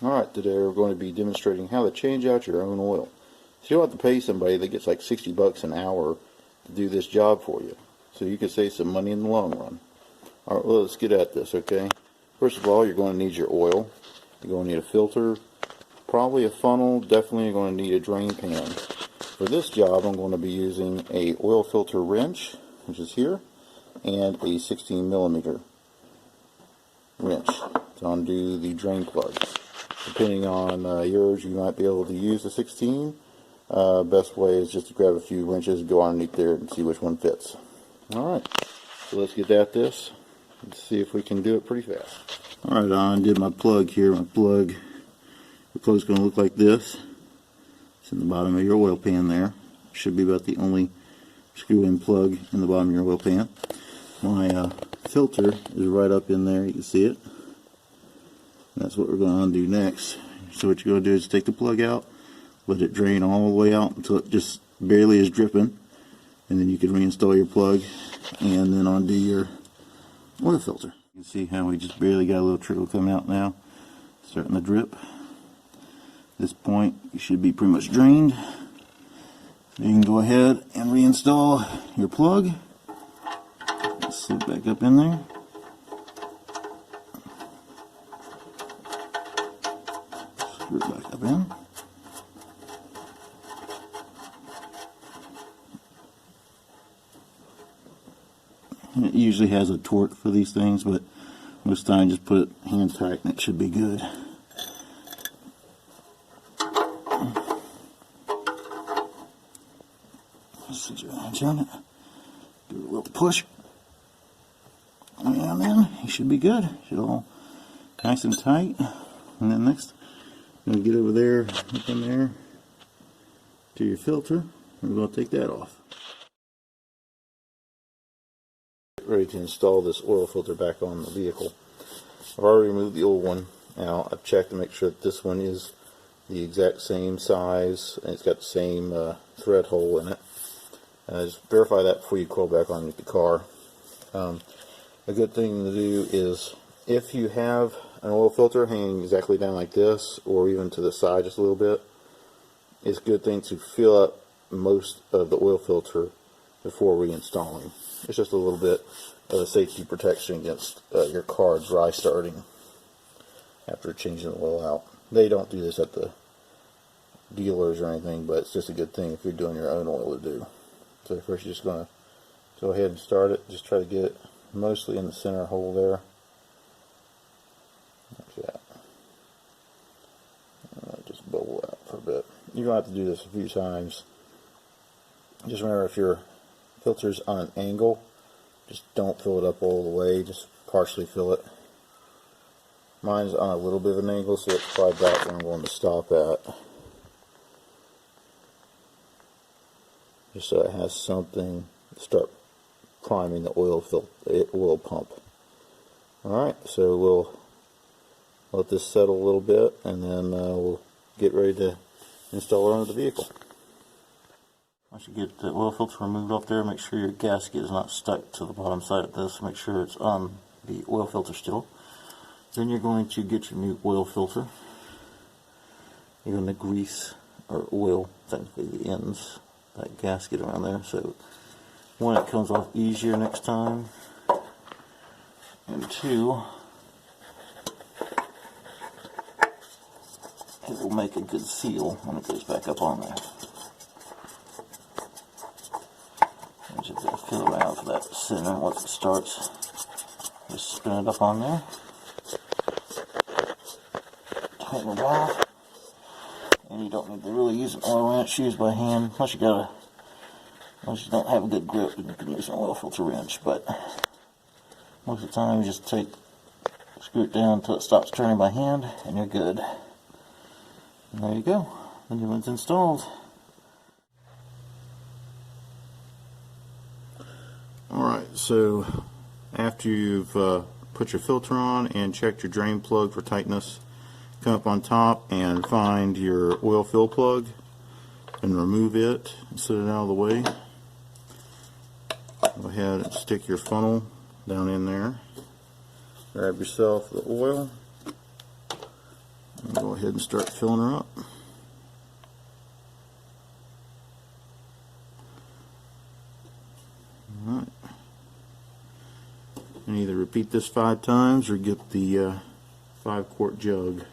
Alright, today we're going to be demonstrating how to change out your own oil. So you don't have to pay somebody that gets like 60 bucks an hour to do this job for you. So you can save some money in the long run. Alright, well, let's get at this, okay? First of all, you're going to need your oil. You're going to need a filter, probably a funnel, definitely you're going to need a drain pan. For this job, I'm going to be using a oil filter wrench, which is here, and a 16mm wrench to undo the drain plug. Depending on yours, you might be able to use the 16. Best way is just to grab a few wrenches, go underneath there, and see which one fits. Alright, so let's get at this and see if we can do it pretty fast. Alright, I undid my plug here. The plug's going to look like this. It's in the bottom of your oil pan there. Should be about the only screw-in plug in the bottom of your oil pan. My filter is right up in there. You can see it. That's what we're going to undo next. So what you're going to do is take the plug out, let it drain all the way out until it just barely is dripping, and then you can reinstall your plug and then undo your oil filter. You can see how we just barely got a little trickle coming out now, starting to drip. At this point, you should be pretty much drained. So you can go ahead and reinstall your plug. Let's slip back up in there. Screw it back up in. And it usually has a torque for these things, but most of the time just put it hand tight and it should be good. Set your hands on it. Give it a little push. And then you should be good. Should all nice and tight. And then next, I'm going to get over there, up in there, to your filter. We're going to take that off. Get ready to install this oil filter back on the vehicle. I've already removed the old one. Now I've checked to make sure that this one is the exact same size and it's got the same thread hole in it. Just verify that before you coil back on the car. A good thing to do is, if you have an oil filter hanging exactly down like this, or even to the side just a little bit, it's a good thing to fill up most of the oil filter before reinstalling. It's just a little bit of a safety protection against your car dry starting after changing the oil out. They don't do this at the dealers or anything, but it's just a good thing if you're doing your own oil to do. So first you're just going to go ahead and start it. Just try to get it mostly in the center hole there. Like that. Just bubble out for a bit. You're going to have to do this a few times. Just remember, if your filter's on an angle, just don't fill it up all the way. Just partially fill it. Mine's on a little bit of an angle, so it's probably about where I'm going to stop at. Just so it has something to start priming the oil pump. Alright, so we'll let this settle a little bit, and then we'll get ready to install it onto the vehicle. Once you get the oil filter removed off there, make sure your gasket is not stuck to the bottom side of this. Make sure it's on the oil filter still. Then you're going to get your new oil filter. You're going to grease or oil, technically, the ends, that gasket around there, so one, it comes off easier next time, and two, it will make a good seal when it goes back up on there. And just gotta feel around for that center once it starts. Just spin it up on there, tighten it off. And you don't need to really use an oil wrench. Use by hand, unless you don't have a good grip, then you can use an oil filter wrench. But most of the time, you just screw it down until it stops turning by hand, and you're good. And there you go. The new one's installed. Alright, so after you've put your filter on and checked your drain plug for tightness, come up on top and find your oil fill plug and remove it and set it out of the way. Go ahead and stick your funnel down in there. Grab yourself the oil I'll go ahead and start filling her up. Alright. And either repeat this 5 times or get the 5-quart jug.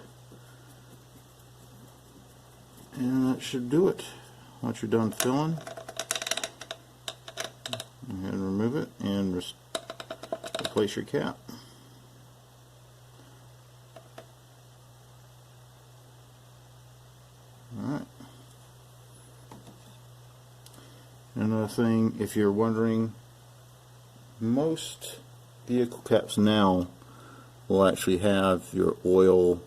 And that should do it. Once you're done filling, go ahead and remove it and replace your cap. Alright. Another thing, if you're wondering, most vehicle caps now will actually have your oil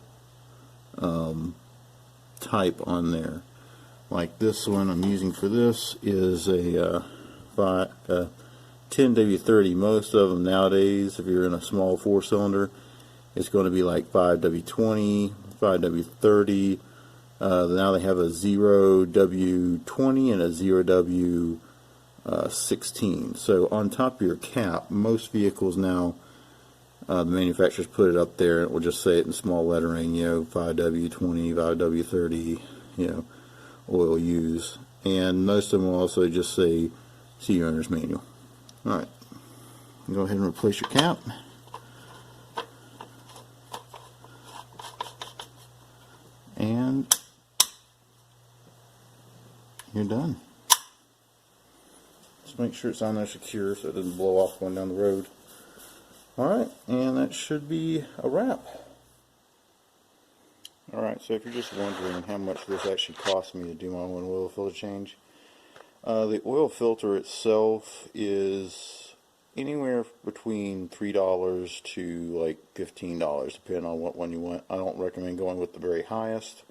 type on there. Like this one I'm using for this is a 10W30. Most of them nowadays, if you're in a small 4-cylinder, it's going to be like 5W20, 5W30. Now they have a 0W20 and a 0W16. So on top of your cap, most vehicles now, the manufacturers put it up there, and it will just say it in small lettering, 5W20, 5W30, oil use. And most of them will also just say, see your owner's manual. Alright, go ahead and replace your cap. And you're done. Just make sure it's on there secure so it doesn't blow off going down the road. Alright, and that should be a wrap. Alright, so if you're just wondering how much this actually cost me to do my own oil filter change, the oil filter itself is anywhere between $3 to like $15, depending on what one you want. I don't recommend going with the very highest,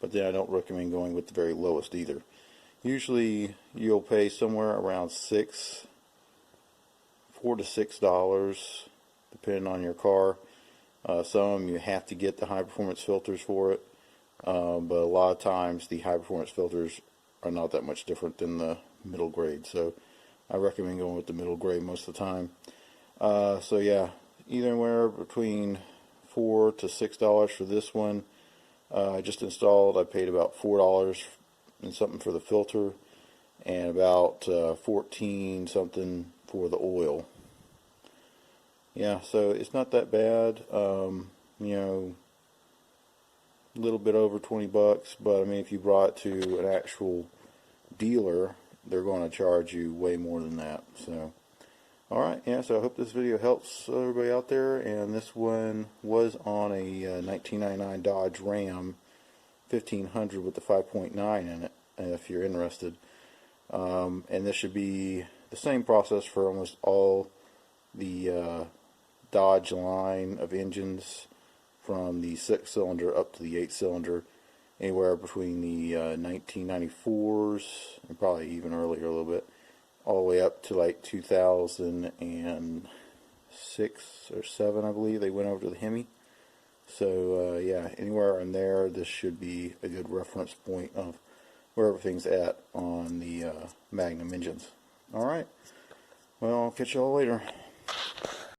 but then I don't recommend going with the very lowest either. Usually you'll pay somewhere around $4 to $6, depending on your car. Some of them you have to get the high performance filters for it, but a lot of times the high performance filters are not that much different than the middle grade, so I recommend going with the middle grade most of the time. So yeah, anywhere between $4 to $6 for this one. I just installed, I paid about $4 and something for the filter, and about 14 something for the oil. Yeah, so it's not that bad. A little bit over 20 bucks, but I mean, if you brought it to an actual dealer, they're going to charge you way more than that. So alright, yeah, so I hope this video helps everybody out there. And this one was on a 1999 Dodge Ram 1500 with the 5.9 in it, if you're interested. And this should be the same process for almost all the Dodge line of engines, from the 6-cylinder up to the 8-cylinder, anywhere between the 1994s and probably even earlier a little bit, all the way up to like 2006 or 7, I believe they went over to the Hemi. So yeah, anywhere in there, this should be a good reference point of where everything's at on the Magnum engines. Alright, well, I'll catch y'all later.